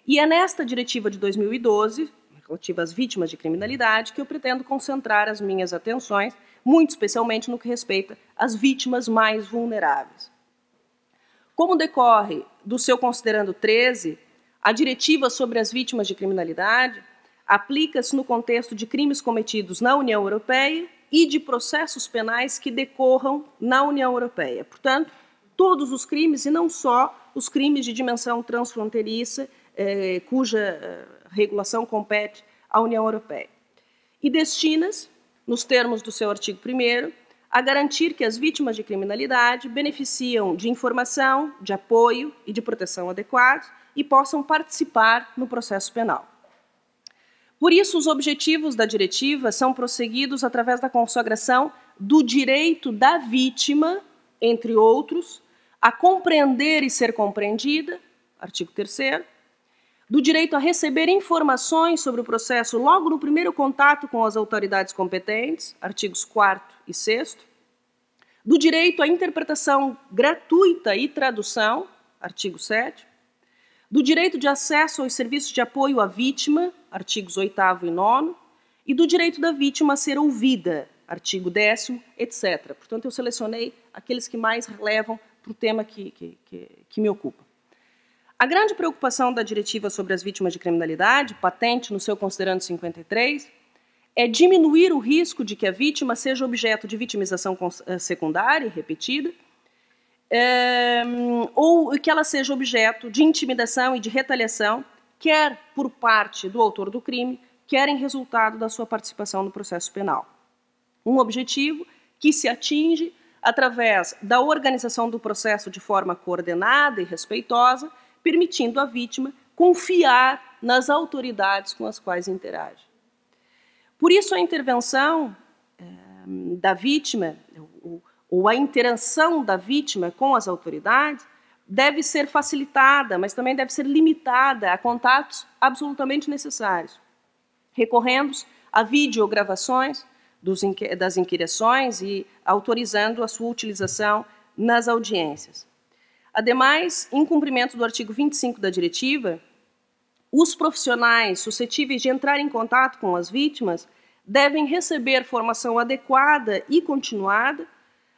E é nesta diretiva de 2012, relativa às vítimas de criminalidade, que eu pretendo concentrar as minhas atenções, muito especialmente no que respeita às vítimas mais vulneráveis. Como decorre do seu considerando 13, a diretiva sobre as vítimas de criminalidade aplica-se no contexto de crimes cometidos na União Europeia e de processos penais que decorram na União Europeia. Portanto, todos os crimes e não só os crimes de dimensão transfronteiriça, cuja regulação compete à União Europeia. E destina-se, nos termos do seu artigo 1º, a garantir que as vítimas de criminalidade beneficiam de informação, de apoio e de proteção adequados e possam participar no processo penal. Por isso, os objetivos da diretiva são prosseguidos através da consagração do direito da vítima, entre outros, a compreender e ser compreendida, artigo 3º, do direito a receber informações sobre o processo logo no primeiro contato com as autoridades competentes, artigos 4º e 6º, do direito à interpretação gratuita e tradução, artigo 7º, do direito de acesso aos serviços de apoio à vítima, artigos 8º e 9º, e do direito da vítima a ser ouvida, artigo 10º, etc. Portanto, eu selecionei aqueles que mais relevam para o tema que me ocupa. A grande preocupação da diretiva sobre as vítimas de criminalidade, patente no seu considerando 53, é diminuir o risco de que a vítima seja objeto de vitimização secundária e repetida, ou que ela seja objeto de intimidação e de retaliação, quer por parte do autor do crime, quer em resultado da sua participação no processo penal. Um objetivo que se atinge através da organização do processo de forma coordenada e respeitosa, permitindo à vítima confiar nas autoridades com as quais interage. Por isso, a intervenção da vítima, ou a interação da vítima com as autoridades, deve ser facilitada, mas também deve ser limitada a contatos absolutamente necessários, recorrendo a videogravações das inquirições e autorizando a sua utilização nas audiências. Ademais, em cumprimento do artigo 25 da diretiva, os profissionais suscetíveis de entrar em contato com as vítimas devem receber formação adequada e continuada,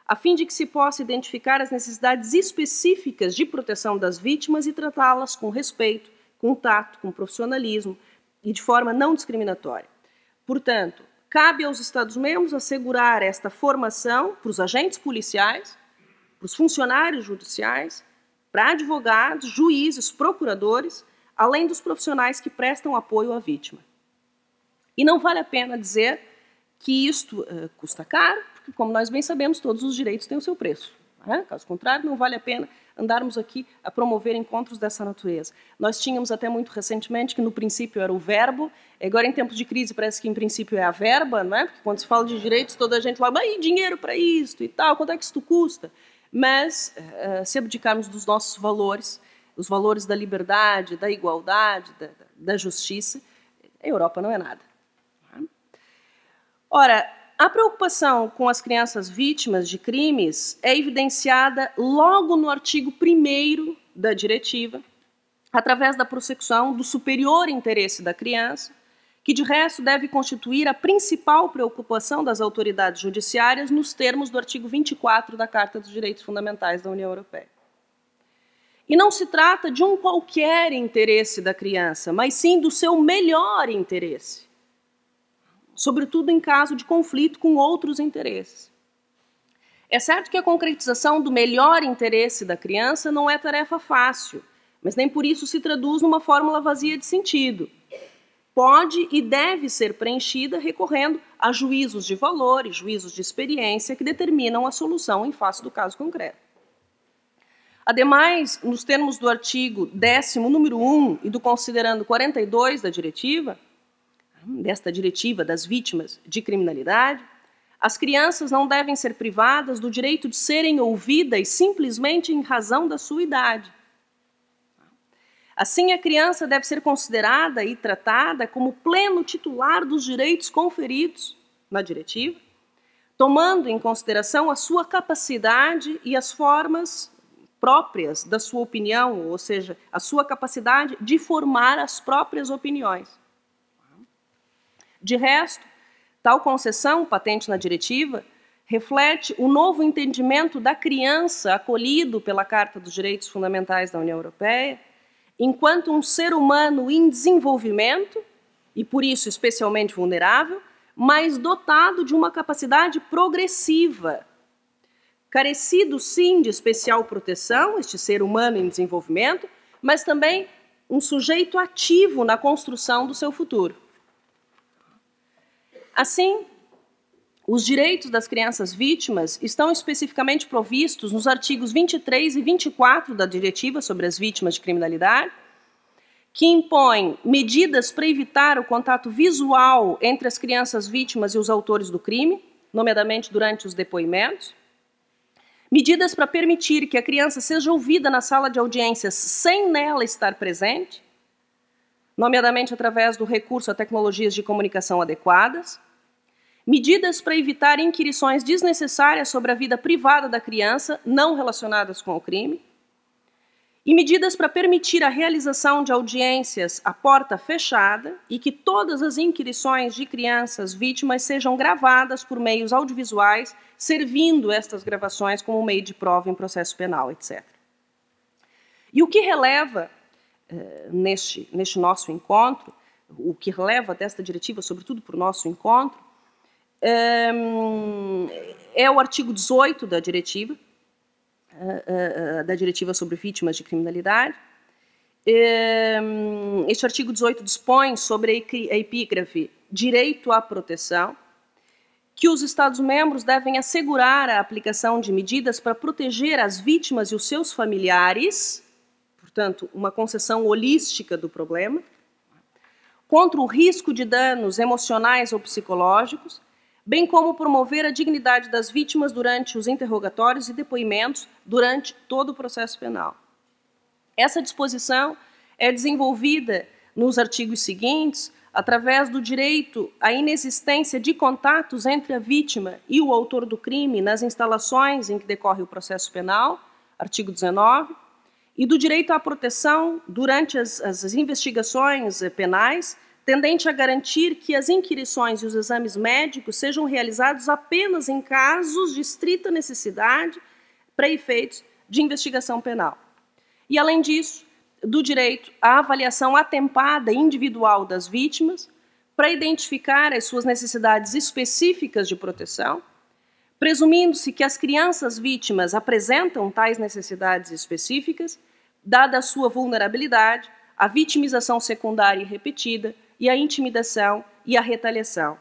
a fim de que se possa identificar as necessidades específicas de proteção das vítimas e tratá-las com respeito, com tato, com profissionalismo e de forma não discriminatória. Portanto, cabe aos Estados-membros assegurar esta formação para os agentes policiais, para os funcionários judiciais, para advogados, juízes, procuradores, além dos profissionais que prestam apoio à vítima. E não vale a pena dizer que isto custa caro, porque, como nós bem sabemos, todos os direitos têm o seu preço. Caso contrário, não vale a pena andarmos aqui a promover encontros dessa natureza. Nós tínhamos até muito recentemente que no princípio era o verbo, agora em tempos de crise parece que em princípio é a verba, não é? Porque quando se fala de direitos toda a gente fala, mas dinheiro para isto e tal, quanto é que isto custa? Mas se abdicarmos dos nossos valores, os valores da liberdade, da igualdade, da justiça, a Europa não é nada. Ora, a preocupação com as crianças vítimas de crimes é evidenciada logo no artigo 1º da diretiva, através da prossecução do superior interesse da criança, que de resto deve constituir a principal preocupação das autoridades judiciárias nos termos do artigo 24 da Carta dos Direitos Fundamentais da União Europeia. E não se trata de um qualquer interesse da criança, mas sim do seu melhor interesse, sobretudo em caso de conflito com outros interesses. É certo que a concretização do melhor interesse da criança não é tarefa fácil, mas nem por isso se traduz numa fórmula vazia de sentido. Pode e deve ser preenchida recorrendo a juízos de valor e juízos de experiência que determinam a solução em face do caso concreto. Ademais, nos termos do artigo 10º, número 1 e do considerando 42 da diretiva, desta diretiva das vítimas de criminalidade, as crianças não devem ser privadas do direito de serem ouvidas simplesmente em razão da sua idade. Assim, a criança deve ser considerada e tratada como pleno titular dos direitos conferidos na diretiva, tomando em consideração a sua capacidade e as formas próprias da sua opinião, ou seja, a sua capacidade de formar as próprias opiniões. De resto, tal concessão, patente na diretiva, reflete o novo entendimento da criança acolhido pela Carta dos Direitos Fundamentais da União Europeia, enquanto um ser humano em desenvolvimento, e por isso especialmente vulnerável, mas dotado de uma capacidade progressiva, carecido sim de especial proteção, este ser humano em desenvolvimento, mas também um sujeito ativo na construção do seu futuro. Assim, os direitos das crianças vítimas estão especificamente provistos nos artigos 23 e 24 da Diretiva sobre as Vítimas de Criminalidade, que impõe medidas para evitar o contato visual entre as crianças vítimas e os autores do crime, nomeadamente durante os depoimentos, medidas para permitir que a criança seja ouvida na sala de audiências sem nela estar presente, nomeadamente através do recurso a tecnologias de comunicação adequadas, medidas para evitar inquirições desnecessárias sobre a vida privada da criança, não relacionadas com o crime, e medidas para permitir a realização de audiências à porta fechada e que todas as inquirições de crianças vítimas sejam gravadas por meios audiovisuais, servindo estas gravações como meio de prova em processo penal, etc. E o que releva neste nosso encontro, o que releva desta diretiva, sobretudo para o nosso encontro, é o artigo 18 da diretiva sobre vítimas de criminalidade. Este artigo 18 dispõe sobre a epígrafe direito à proteção, que os Estados-membros devem assegurar a aplicação de medidas para proteger as vítimas e os seus familiares, portanto, uma concessão holística do problema, contra o risco de danos emocionais ou psicológicos, bem como promover a dignidade das vítimas durante os interrogatórios e depoimentos durante todo o processo penal. Essa disposição é desenvolvida nos artigos seguintes através do direito à inexistência de contatos entre a vítima e o autor do crime nas instalações em que decorre o processo penal, artigo 19, e do direito à proteção durante as investigações penais, tendente a garantir que as inquirições e os exames médicos sejam realizados apenas em casos de estrita necessidade para efeitos de investigação penal. E, além disso, do direito à avaliação atempada e individual das vítimas para identificar as suas necessidades específicas de proteção, presumindo-se que as crianças vítimas apresentam tais necessidades específicas, dada a sua vulnerabilidade, a vitimização secundária e repetida, e a intimidação e a retaliação.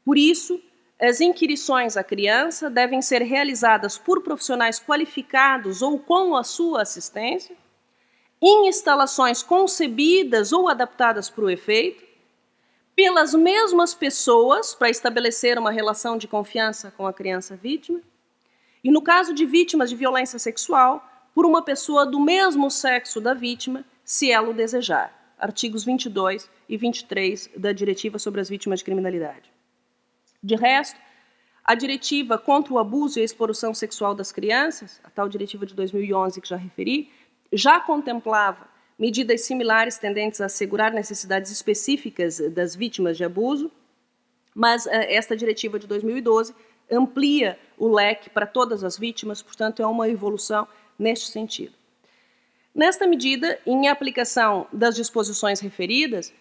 Por isso, as inquirições à criança devem ser realizadas por profissionais qualificados ou com a sua assistência, em instalações concebidas ou adaptadas para o efeito, pelas mesmas pessoas para estabelecer uma relação de confiança com a criança vítima, e no caso de vítimas de violência sexual, por uma pessoa do mesmo sexo da vítima, se ela o desejar. Artigos 22 e 23 da Diretiva sobre as Vítimas de Criminalidade. De resto, a Diretiva contra o abuso e a exploração sexual das crianças, a tal Diretiva de 2011 que já referi, já contemplava medidas similares tendentes a assegurar necessidades específicas das vítimas de abuso, mas esta Diretiva de 2012 amplia o leque para todas as vítimas, portanto é uma evolução neste sentido. Nesta medida, em aplicação das disposições referidas,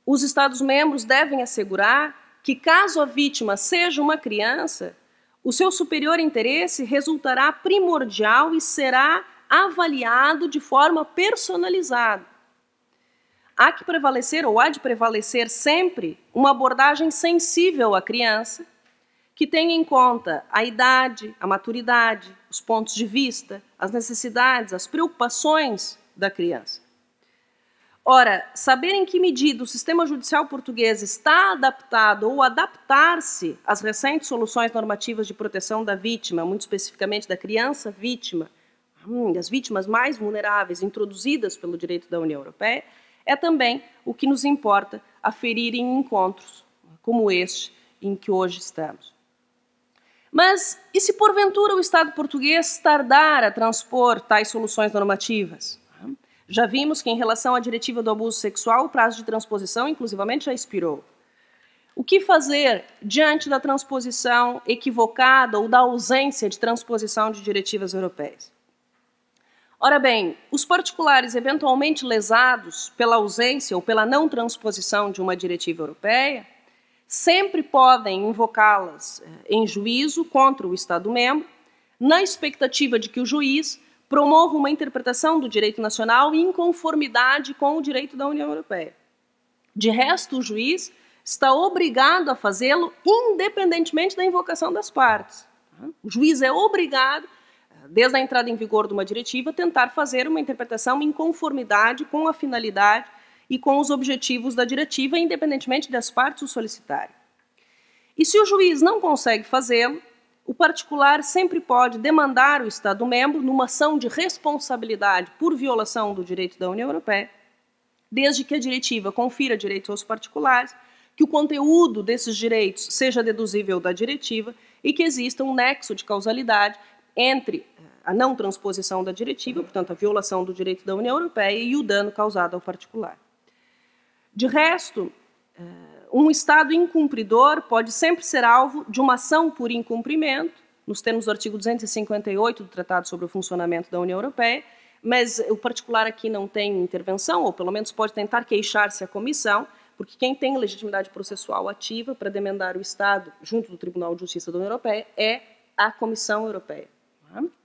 os Estados-membros devem assegurar que, caso a vítima seja uma criança, o seu superior interesse resultará primordial e será avaliado de forma personalizada. Há que prevalecer, ou há de prevalecer sempre, uma abordagem sensível à criança, que tenha em conta a idade, a maturidade, os pontos de vista, as necessidades, as preocupações da criança. Ora, saber em que medida o sistema judicial português está adaptado ou adaptar-se às recentes soluções normativas de proteção da vítima, muito especificamente da criança vítima, das vítimas mais vulneráveis introduzidas pelo direito da União Europeia, é também o que nos importa aferir em encontros como este em que hoje estamos. Mas e se porventura o Estado português tardar a transpor tais soluções normativas? Já vimos que em relação à diretiva do abuso sexual, o prazo de transposição, inclusivamente, já expirou. O que fazer diante da transposição equivocada ou da ausência de transposição de diretivas europeias? Ora bem, os particulares eventualmente lesados pela ausência ou pela não transposição de uma diretiva europeia sempre podem invocá-las em juízo contra o Estado-membro, na expectativa de que o juiz promova uma interpretação do direito nacional em conformidade com o direito da União Europeia. De resto, o juiz está obrigado a fazê-lo independentemente da invocação das partes. O juiz é obrigado, desde a entrada em vigor de uma diretiva, a tentar fazer uma interpretação em conformidade com a finalidade e com os objetivos da diretiva, independentemente das partes o solicitarem. E se o juiz não consegue fazê-lo, o particular sempre pode demandar o Estado-membro numa ação de responsabilidade por violação do direito da União Europeia, desde que a diretiva confira direitos aos particulares, que o conteúdo desses direitos seja deduzível da diretiva e que exista um nexo de causalidade entre a não transposição da diretiva, portanto, a violação do direito da União Europeia e o dano causado ao particular. De resto, um Estado incumpridor pode sempre ser alvo de uma ação por incumprimento, nos termos do artigo 258 do Tratado sobre o Funcionamento da União Europeia, mas o particular aqui não tem intervenção, ou pelo menos pode tentar queixar-se à comissão, porque quem tem legitimidade processual ativa para demandar o Estado junto do Tribunal de Justiça da União Europeia é a Comissão Europeia.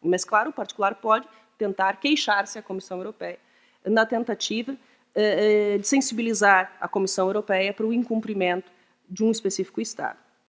Mas, claro, o particular pode tentar queixar-se à Comissão Europeia na tentativa de sensibilizar a Comissão Europeia para o incumprimento de um específico Estado.